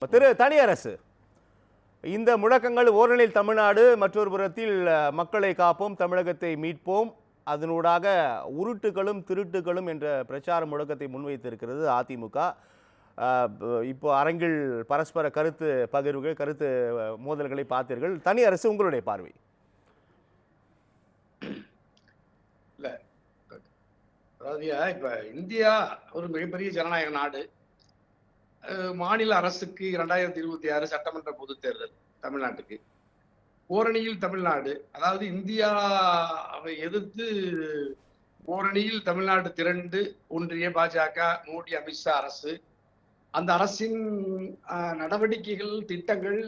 தனியரசு இந்த முழக்கங்கள் ஓரணில் தமிழ்நாடு, மற்றொரு புறத்தில் மக்களை காப்போம், தமிழகத்தை மீட்போம், அதனூடாக உருட்டுகளும் திருட்டுகளும் என்ற பிரச்சார முழக்கத்தை முன்வைத்திருக்கிறது அதிமுக. இப்போ அரங்கில் பரஸ்பர கருத்து பகிர்வுகள், கருத்து மோதல்களை பார்த்தீர்கள். தனியரசு, உங்களுடைய பார்வை? இல்ல, அதாவது இப்ப இந்தியா ஒரு மிகப்பெரிய ஜனநாயக நாடு. மாநில அரசுக்கு 2026 சட்டமன்ற பொதுத் தேர்தல் தமிழ்நாட்டுக்கு. ஓரணியில் தமிழ்நாடு, அதாவது இந்தியாவை எதிர்த்து ஓரணியில் தமிழ்நாடு திரண்டு ஒன்றிய பாஜக, மோடி, அமித்ஷா அரசு, அந்த அரசின் நடவடிக்கைகள், திட்டங்கள்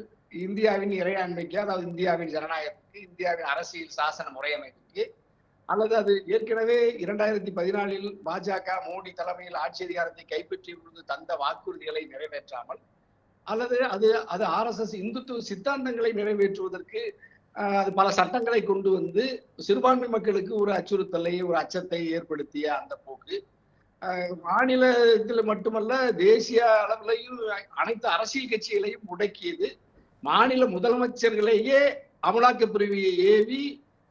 இந்தியாவின் இறையாண்மைக்கு, அதாவது இந்தியாவின் ஜனநாயகத்துக்கு, இந்தியாவின் அரசியல் சாசன முறையமைப்புக்கு, அல்லது அது ஏற்கனவே 2014 பாஜக மோடி தலைமையில் ஆட்சி அதிகாரத்தை கைப்பற்றிய பொழுது தந்த வாக்குறுதிகளை நிறைவேற்றாமல், அல்லது அது RSS இந்துத்துவ சித்தாந்தங்களை நிறைவேற்றுவதற்கு அது பல சட்டங்களை கொண்டு வந்து சிறுபான்மை மக்களுக்கு ஒரு அச்சுறுத்தலை, ஒரு அச்சத்தை ஏற்படுத்திய அந்த போக்கு மாநிலத்தில் மட்டுமல்ல தேசிய அளவிலையும் அனைத்து அரசியல் கட்சிகளையும் முடக்கியது. மாநில முதலமைச்சர்களையே அமலாக்க பிரிவியை ஏவி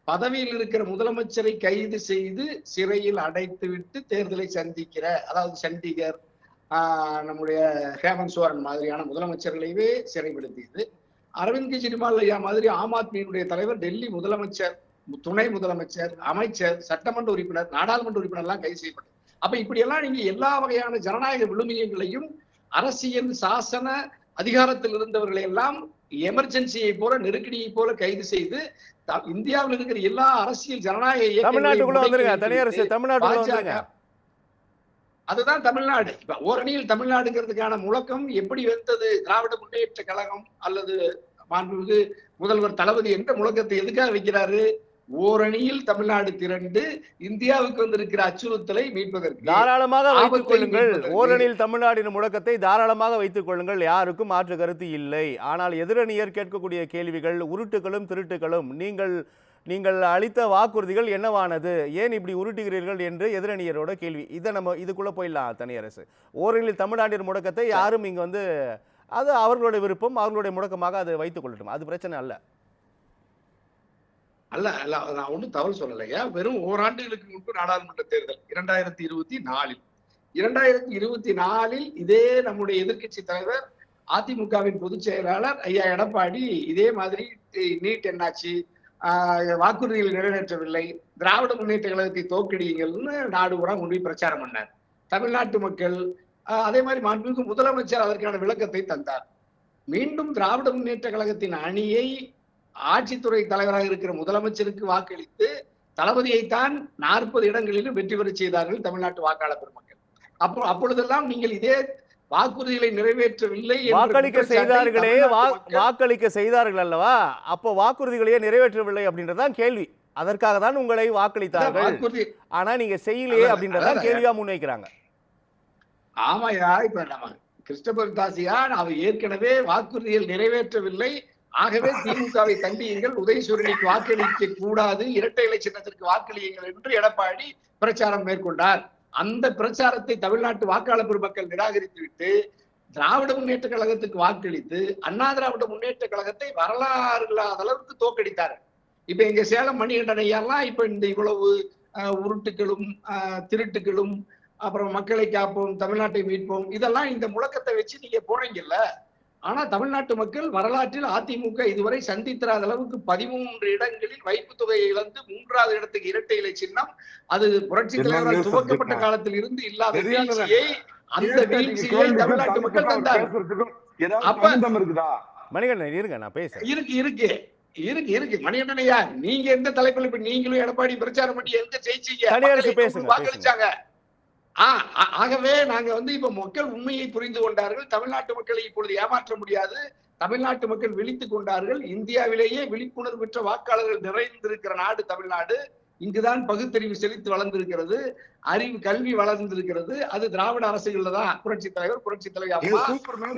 பதவியில் இருக்கிற முதலமைச்சரை கைது செய்து சிறையில் அடைத்து விட்டு தேர்தலை சந்திக்கிற, அதாவது சண்டிகர், நம்முடைய ஹேமந்த் சோரன் மாதிரியான முதலமைச்சர்களையே சிறைப்படுத்தியது. அரவிந்த் கெஜ்ரிவால் ஐயா மாதிரி ஆம் ஆத்மியினுடைய தலைவர் டெல்லி முதலமைச்சர், துணை முதலமைச்சர், அமைச்சர், சட்டமன்ற உறுப்பினர், நாடாளுமன்ற உறுப்பினர் எல்லாம் கைது செய்யப்பட்டது. அப்ப இப்படியெல்லாம் நீங்க எல்லா வகையான ஜனநாயக விழுமியங்களையும் அரசியல் சாசன அதிகாரத்தில் இருந்தவர்களை எல்லாம் எமர்ஜென்சியை போல, நெருக்கடியை போல கைது செய்து இந்தியாவில் இருக்கிற எல்லா அரசியல் ஜனநாயக அதுதான் தமிழ்நாடு. இப்ப ஓரணியில் தமிழ்நாடுங்கிறதுக்கான முழக்கம் எப்படி வந்தது? திராவிட முன்னேற்ற கழகம் அல்லது மாண்புமிகு முதல்வர் தளபதி என்ற முழக்கத்தை எதுக்காக வைக்கிறாரு? ஓரணியில் தமிழ்நாடு திரண்டு இந்தியாவுக்கு வந்திருக்கிற அச்சுறுத்தலை மீட்பதற்கு. தாராளமாக வைத்துக் கொள்ளுங்கள், ஓரணியில் தமிழ்நாடின் முழக்கத்தை தாராளமாக வைத்துக் கொள்ளுங்கள், யாருக்கும் மாற்று கருத்து இல்லை. ஆனால் எதிரணியர் கேட்கக்கூடிய கேள்விகள், உருட்டுகளும் திருட்டுகளும், நீங்கள் அளித்த வாக்குறுதிகள் என்னவானது, ஏன் இப்படி உருட்டுகிறீர்கள் என்று எதிரணியரோட கேள்வி. இதை நம்ம இதுக்குள்ள போயிடலாம். தனியரசு, ஓரணியில் தமிழ்நாட்டின் முழக்கத்தை யாரும் இங்க அது அவர்களுடைய விருப்பம், அவர்களுடைய முழக்கமாக அதை வைத்துக் கொள்ளட்டும், அது பிரச்சனை அல்ல. அல்ல, நான் ஒன்றும் தவறு சொல்லலையா. வெறும் ஓராண்டுகளுக்கு முன்பு நாடாளுமன்ற தேர்தல் 2024. 2024 இதே நம்முடைய எதிர்கட்சி தலைவர் அதிமுகவின் பொதுச் செயலாளர் ஐயா எடப்பாடி இதே மாதிரி நீட் என்னாச்சு, வாக்குறுதிகள் நிறைவேற்றவில்லை, திராவிட முன்னேற்ற கழகத்தை தோற்கடியுங்கள்னு நாடு பூரா கொண்டு பிரச்சாரம் பண்ணார். தமிழ்நாட்டு மக்கள் அதே மாதிரி மாண்புமிகு முதலமைச்சர் அதற்கான விளக்கத்தை தந்தார். மீண்டும் திராவிட முன்னேற்ற கழகத்தின் அணியை ஆட்சித்துறை தலைவராக இருக்கிற முதலமைச்சருக்கு வாக்களித்து தளபதியைத்தான் 40 இடங்களிலும் வெற்றி பெற செய்தார்கள் தமிழ்நாட்டு வாக்காளர் பெருமக்கள். அப்பொழுதெல்லாம் நீங்கள் இதே வாக்குறுதிகளை நிறைவேற்றவில்லை, வாக்களிக்க செய்தார்கள் அல்லவா? அப்போ வாக்குறுதிகளையே நிறைவேற்றவில்லை அப்படின்றதான் கேள்வி. அதற்காக தான் உங்களை வாக்களித்தார்கள், ஆனா நீங்க செய்யலையே அப்படின்றதான் கேள்வியா முன்வைக்கிறாங்க. ஆமாயா, இப்ப நம்ம கிறிஸ்டபர் தாசியா அவர் ஏற்கனவே வாக்குறுதிகள் நிறைவேற்றவில்லை, ஆகவே திமுகவை கண்டியுங்கள், உதயசூரியனுக்கு வாக்களிக்க கூடாது, இரட்டை இலை சின்னத்திற்கு வாக்களியுங்கள் என்று எடப்பாடி பிரச்சாரம் மேற்கொண்டார். அந்த பிரச்சாரத்தை தமிழ்நாட்டு வாக்காளர் பெருமக்கள் நிராகரித்து விட்டு திராவிட முன்னேற்ற கழகத்துக்கு வாக்களித்து அண்ணா திராவிட முன்னேற்ற கழகத்தை வரலாறு இல்லாத அளவுக்கு தோற்கடித்தார். இப்ப எங்க சேலம் மணிகண்டன் ஐயாலாம் இப்ப இந்த இவ்வளவு உருட்டுகளும் திருட்டுகளும், அப்புறம் மக்களை காப்போம், தமிழ்நாட்டை மீட்போம், இதெல்லாம் இந்த முழக்கத்தை வச்சு நீங்க போறீங்கல்ல. ஆனா தமிழ்நாட்டு மக்கள் வரலாற்றில் அதிமுக இதுவரை சந்தித்திராத அளவுக்கு 13 இடங்களில் வைப்பு தொகையை இழந்து 3வது இடத்துக்கு இரட்டை இலை சின்னம், அது புரட்சி தலைவரால் துவக்கப்பட்ட காலத்தில் இருந்து இல்லாத வீழ்ச்சியை, அந்த வீழ்ச்சியை தமிழ்நாட்டு மக்கள் தந்தார். மணிகண்டன் இருங்க, நான் பேசுறேன். இருக்கு மணிகண்டனையா, நீங்க எந்த தலைப்பில் இப்ப நீங்களும் எடப்பாடி பிரச்சாரம் பண்ணி எங்க ஜெயிச்சீங்க, வாக்களிச்சாங்க. ஆகவே நாங்க இப்ப மக்கள் உண்மையை புரிந்து கொண்டார்கள். தமிழ்நாட்டு மக்களை இப்பொழுது ஏமாற்ற முடியாது. தமிழ்நாட்டு மக்கள் விழித்துக் கொண்டார்கள். இந்தியாவிலேயே விழிப்புணர்வு பெற்ற வாக்காளர்கள் நிறைந்திருக்கிற நாடு தமிழ்நாடு. இங்குதான் பகுத்தறிவு செழித்து வளர்ந்திருக்கிறது, அறிவு கல்வி வளர்ந்திருக்கிறது. அது திராவிட அரசுகள்ல தான் புரட்சி தலைவர், புரட்சி தலைவர் அம்மா,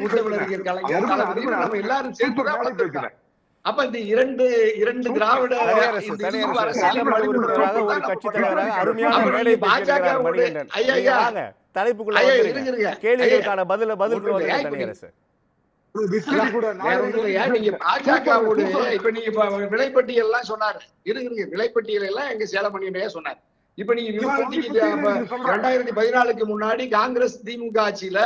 முத்தமிழறிஞர் கலைஞர், நம்ம எல்லாரும் சேர்த்துதான் வளர்ந்திருக்கிறோம். அப்ப இந்த இரண்டு திராவிட தலைப்புக்குள்ள கேள்விகளுக்கான பதில் வேற ஒண்ணும் இல்லையா, நீங்க பாஜகவோடு இப்ப நீங்க விலைப்பட்டியல் எல்லாம் சொன்னாரு, இருங்க விலைப்பட்டியல் எல்லாம் எங்க சேலமணியா சொன்னார். இப்ப நீங்க விமான டிக்கெட் 2014க்கு முன்னாடி காங்கிரஸ் திமுக ஆட்சியில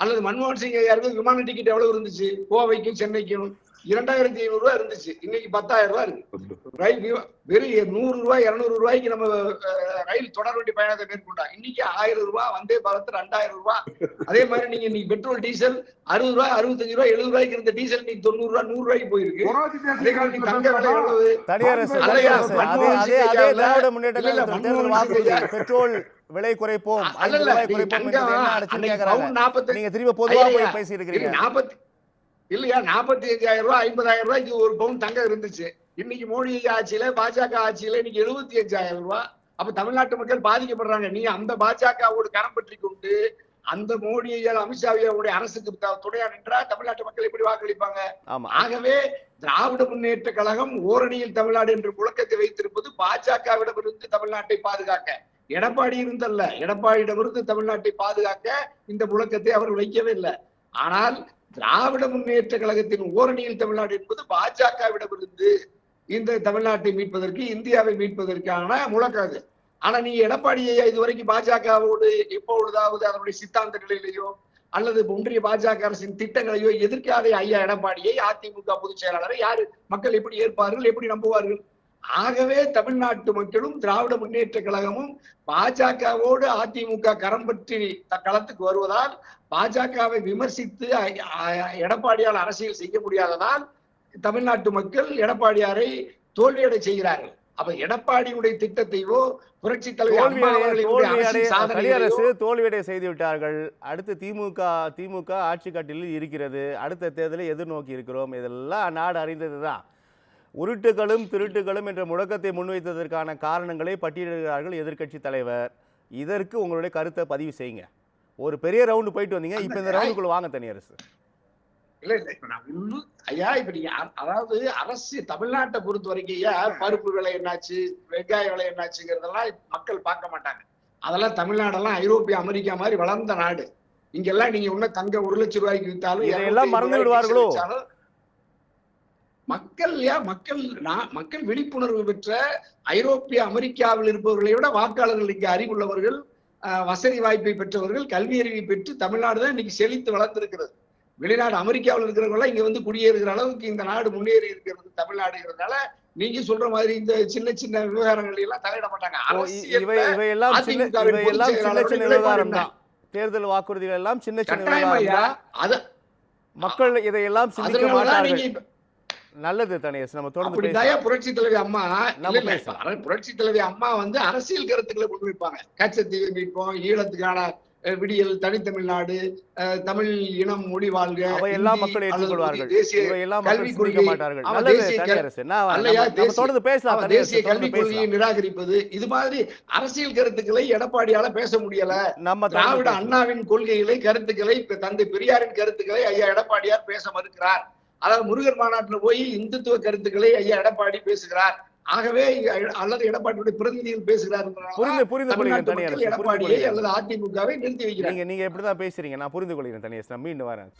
அல்லது மன்மோகன் சிங் ஐயாருக்கு விமான டிக்கெட் எவ்வளவு இருந்துச்சு? கோவைக்கும் சென்னைக்கும் 2500 ரூபாய் இருந்துச்சு. இன்னைக்கு 10,000 ரூபாய் இருக்கு. ரயில் வெறும் 100 ரூபாய் 200 ரூபாய்க்கு நம்ம ரயில் தொடர் வண்டி பயணத்தை மேற்கொண்டோம். இன்னைக்கு 1000 ரூபாய், வந்தே பாரத் 2000 ரூபாய். அதே மாதிரி நீங்க இன்னைக்கு பெட்ரோல் டீசல் 60 ரூபாய் 65 ரூபாய் 70 ரூபாய்க்கு இருந்த டீசல் இன்னைக்கு 90 ரூபாய் 100 ரூபாய்க்கு போயிருக்கு. அதே மாதிரி தங்க விலை எவ்வளவு? திராவிட முன்னேற்ற கழகத்தின் தேர்தல் வாக்குறுதி பெட்ரோல் விலை குறைப்போம், நீங்க திரும்ப பொதுவா போய் பேசி இருக்கிறீங்க. இல்லையா, 45,000 ரூபாய் 50,000 ரூபாய்க்கு ஒரு பவுன் தங்கம் இருந்துச்சு. இன்னைக்கு மோடி ஆட்சியில பாஜக ஆட்சியில இன்னைக்கு 75,000 ரூபாய். அப்ப தமிழ்நாட்டு மக்கள் பாதிக்கப்படுறாங்க. நீ அந்த பாஜகவோடு கரம் பற்றி கொண்டு அந்த மோடியால் அமித்ஷாவுடைய அரசுக்கு துணையா நின்றா தமிழ்நாட்டு மக்கள் எப்படி வாக்களிப்பாங்க? ஆகவே திராவிட முன்னேற்ற கழகம் ஓரணியில் தமிழ்நாடு என்ற முழக்கத்தை வைத்திருப்பது பாஜகவிடமிருந்து தமிழ்நாட்டை பாதுகாக்க, எடப்பாடி இருந்தல்ல, எடப்பாடியிடமிருந்து தமிழ்நாட்டை பாதுகாக்க இந்த முழக்கத்தை அவர் வைக்கவே இல்லை. ஆனால் திராவிட முன்னேற்ற கழகத்தின் ஓரணியில் தமிழ்நாடு என்பது பாஜகவிடமிருந்து இந்த தமிழ்நாட்டை மீட்பதற்கு, இந்தியாவை மீட்பதற்கான முழக்கம் அது. ஆனா நீங்க எடப்பாடியை இதுவரைக்கும் பாஜகவோடு எப்பொழுதாவது அதனுடைய சித்தாந்த நிலையிலேயோ அல்லது ஒன்றிய பாஜக அரசின் திட்டங்களையோ எதிர்க்காத ஐயா எடப்பாடியை, அதிமுக பொதுச் செயலாளரை யாரு மக்கள் எப்படி ஏற்பார்கள், எப்படி நம்புவார்கள்? ஆகவே தமிழ்நாட்டு மக்களும் திராவிட முன்னேற்ற கழகமும் பாஜகவோடு அதிமுக கரம் பற்றி களத்துக்கு வருவதால், பாஜகவை விமர்சித்து எடப்பாடியால் அரசியல் செய்ய முடியாததால் தமிழ்நாட்டு மக்கள் எடப்பாடியாரை தோல்வியடை செய்கிறார்கள். அப்ப எடப்பாடியுடைய திட்டத்தையோ புரட்சி தலைவர் தோல்வியடை செய்து விட்டார்கள். அடுத்து திமுக ஆட்சி கட்டிலில் இருக்கிறது. அடுத்த தேர்தலை எதிர்நோக்கி இருக்கிறோம். இதெல்லாம் நாடு அறிந்ததுதான். உருட்டுகளும் திருட்டுகளும் என்ற முழக்கத்தை முன்வைத்ததற்கான காரணங்களை பட்டியலிடுகிறார்கள் எதிர்க்கட்சி தலைவர். இதற்கு உங்களுடைய கருத்தை பதிவு செய்யுங்க. ஒரு பெரிய ரவுண்டு போயிட்டு வந்தீங்க, இப்ப இந்த ரவுண்டுக்குள்ள வாங்க தனியரசு. இல்ல இப்ப நான் இன்னும் ஐயா, இப்ப நீங்க அதாவது அரசு தமிழ்நாட்டை பொறுத்த வரைக்கும் ஐயா, பருப்பு விலை என்னாச்சு, வெங்காய விலை என்னாச்சுங்கிறதெல்லாம் மக்கள் பார்க்க மாட்டாங்க. அதெல்லாம் தமிழ்நாடெல்லாம் ஐரோப்பிய அமெரிக்கா மாதிரி வளர்ந்த நாடு. இங்கெல்லாம் நீங்க இன்னும் தங்க 1 லட்சம் ரூபாய்க்கு வித்தாலும் எல்லாம் மறந்து விடுவார்களோ மக்கள். மக்கள் விழிப்புணர்வு பெற்ற ஐரோப்பிய அமெரிக்காவில் இருப்பவர்களை விட வாக்காளர்கள் இங்க அறிவுள்ளவர்கள், வசதி வாய்ப்பை பெற்றவர்கள், கல்வி அறிவை பெற்று தமிழ்நாடு தான் இன்னைக்கு செழித்து வளர்ந்திருக்கிறது. வெளிநாடு அமெரிக்காவில் இருக்கிறவங்க இங்க வந்து குடியேறுகிற அளவுக்கு இந்த நாடு முன்னேறி இருக்கிறது தமிழ்நாடுங்கிறதுனால நீங்க சொல்ற மாதிரி இந்த சின்ன சின்ன விவகாரங்கள் எல்லாம் தலையிட மாட்டாங்க. தேர்தல் வாக்குறுதிகள் எல்லாம் சின்ன சின்ன விவகாரம், மக்கள் இதையெல்லாம் சிந்திக்க மாட்டார்கள். நல்லது தனியரசு, நம்ம தொடர்ந்து புரட்சி தலைவி அம்மா புரட்சி தலைவி அம்மா வந்து அரசியல் கருத்துக்களை முன்வைப்பாங்க. கச்சத்தீவை மீட்போம், ஈழத்துக்கான விடியல், தனித்தமிழ்நாடு, தமிழ் இனம் மொழி வாழ்க, எல்லா மக்கள் ஏற்றுக்கொள்வார்கள். கல்விக் கொள்கையை நிராகரிப்பது, இது மாதிரி அரசியல் கருத்துக்களை எடப்பாடியால பேச முடியல. திராவிட அண்ணாவின் கொள்கைகளை, கருத்துக்களை, தந்தை பெரியாரின் கருத்துக்களை ஐயா எடப்பாடியார் பேச மறுக்கிறார். அதாவது முருகன் மாநாட்டுல போய் இந்துத்துவ கருத்துக்களை ஐயா எடப்பாடி பேசுகிறார். ஆகவே அல்லது எடப்பாடியுடைய பிரதிநிதிகள் பேசுகிறார். எடப்பாடியை அல்லது அதிமுகவை நிறுத்தி வைக்கிறாங்க. நீங்க எப்படிதான் பேசுறீங்க, நான் புரிந்து கொள்கிறேன் தனியரசு. மீண்டும் வரேன்.